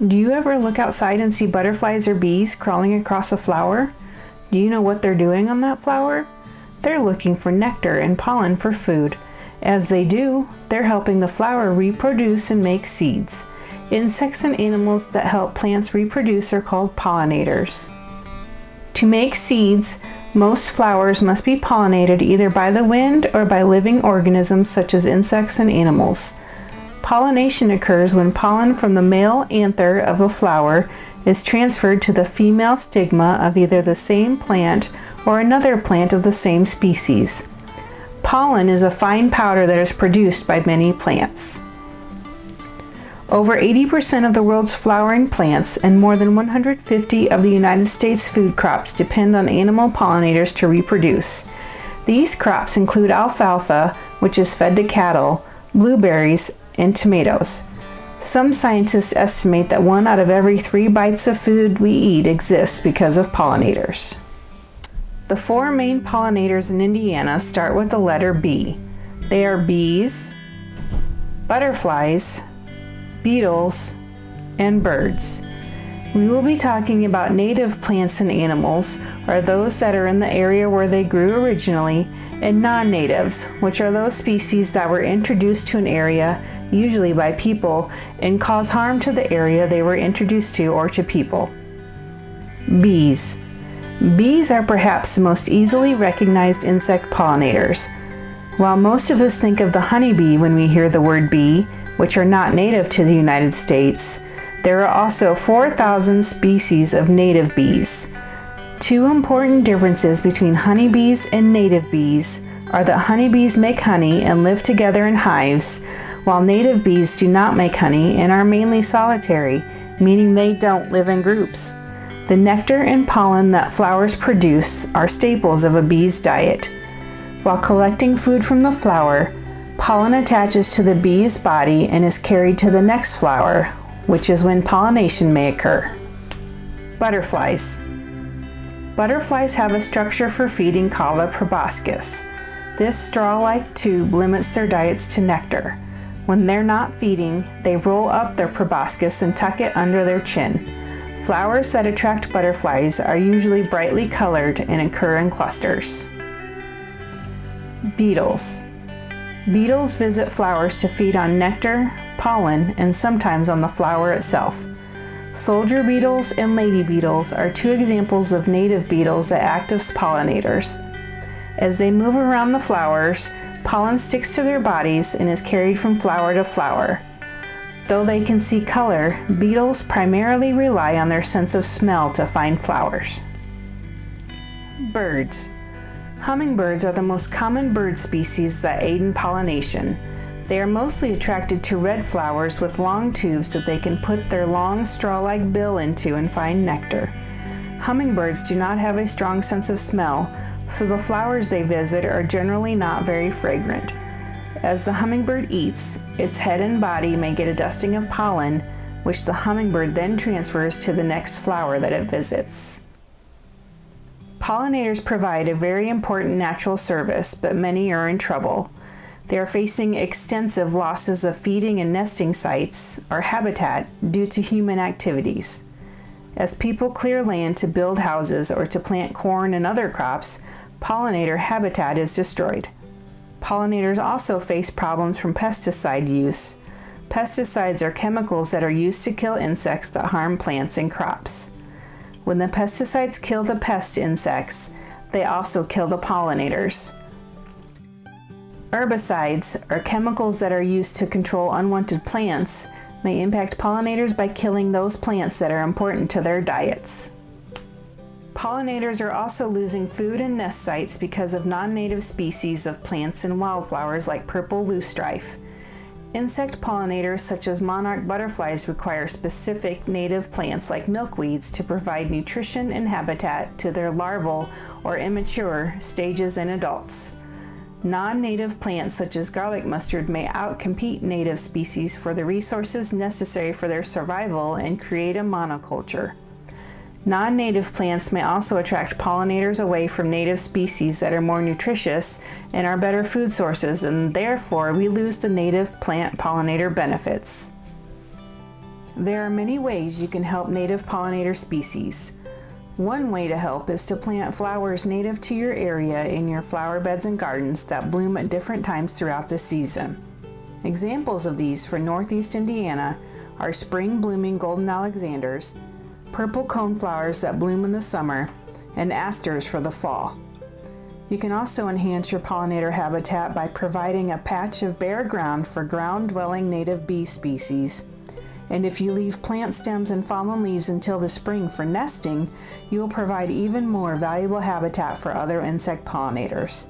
Do you ever look outside and see butterflies or bees crawling across a flower? Do you know what they're doing on that flower? They're looking for nectar and pollen for food. As they do, they're helping the flower reproduce and make seeds. Insects and animals that help plants reproduce are called pollinators. To make seeds, most flowers must be pollinated either by the wind or by living organisms such as insects and animals. Pollination occurs when pollen from the male anther of a flower is transferred to the female stigma of either the same plant or another plant of the same species. Pollen is a fine powder that is produced by many plants. Over 80% of the world's flowering plants and more than 150 of the United States food crops depend on animal pollinators to reproduce. These crops include alfalfa, which is fed to cattle, blueberries, and tomatoes. Some scientists estimate that 1 out of every 3 bites of food we eat exists because of pollinators. The 4 main pollinators in Indiana start with the letter B. They are bees, butterflies, beetles, and birds. We will be talking about native plants and animals, or those that are in the area where they grew originally, and non-natives, which are those species that were introduced to an area, usually by people, and cause harm to the area they were introduced to or to people. Bees. Bees are perhaps the most easily recognized insect pollinators. While most of us think of the honeybee when we hear the word bee, which are not native to the United States, there are also 4,000 species of native bees. 2 important differences between honeybees and native bees are that honeybees make honey and live together in hives, while native bees do not make honey and are mainly solitary, meaning they don't live in groups. The nectar and pollen that flowers produce are staples of a bee's diet. While collecting food from the flower, pollen attaches to the bee's body and is carried to the next flower, which is when pollination may occur. Butterflies. Butterflies have a structure for feeding called a proboscis. This straw-like tube limits their diets to nectar. When they're not feeding, they roll up their proboscis and tuck it under their chin. Flowers that attract butterflies are usually brightly colored and occur in clusters. Beetles. Beetles visit flowers to feed on nectar, pollen, and sometimes on the flower itself. Soldier beetles and lady beetles are 2 examples of native beetles that act as pollinators. As they move around the flowers, pollen sticks to their bodies and is carried from flower to flower. Though they can see color, beetles primarily rely on their sense of smell to find flowers. Birds. Hummingbirds are the most common bird species that aid in pollination. They are mostly attracted to red flowers with long tubes that they can put their long straw-like bill into and find nectar. Hummingbirds do not have a strong sense of smell, so the flowers they visit are generally not very fragrant. As the hummingbird eats, its head and body may get a dusting of pollen, which the hummingbird then transfers to the next flower that it visits. Pollinators provide a very important natural service, but many are in trouble. They are facing extensive losses of feeding and nesting sites, or habitat, due to human activities. As people clear land to build houses or to plant corn and other crops, pollinator habitat is destroyed. Pollinators also face problems from pesticide use. Pesticides are chemicals that are used to kill insects that harm plants and crops. When the pesticides kill the pest insects, they also kill the pollinators. Herbicides, or chemicals that are used to control unwanted plants, may impact pollinators by killing those plants that are important to their diets. Pollinators are also losing food and nest sites because of non-native species of plants and wildflowers like purple loosestrife. Insect pollinators such as monarch butterflies require specific native plants like milkweeds to provide nutrition and habitat to their larval or immature stages and adults. Non-native plants such as garlic mustard may outcompete native species for the resources necessary for their survival and create a monoculture. Non-native plants may also attract pollinators away from native species that are more nutritious and are better food sources, and therefore we lose the native plant pollinator benefits. There are many ways you can help native pollinator species. One way to help is to plant flowers native to your area in your flower beds and gardens that bloom at different times throughout the season. Examples of these for Northeast Indiana are spring blooming golden alexanders, purple coneflowers that bloom in the summer, and asters for the fall. You can also enhance your pollinator habitat by providing a patch of bare ground for ground-dwelling native bee species. And if you leave plant stems and fallen leaves until the spring for nesting, you will provide even more valuable habitat for other insect pollinators.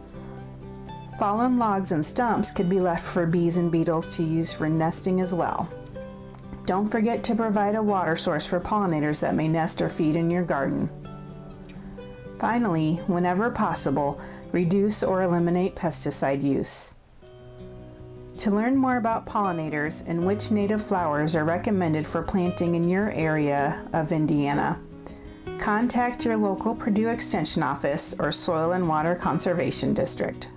Fallen logs and stumps could be left for bees and beetles to use for nesting as well. Don't forget to provide a water source for pollinators that may nest or feed in your garden. Finally, whenever possible, reduce or eliminate pesticide use. To learn more about pollinators and which native flowers are recommended for planting in your area of Indiana, contact your local Purdue Extension Office or Soil and Water Conservation District.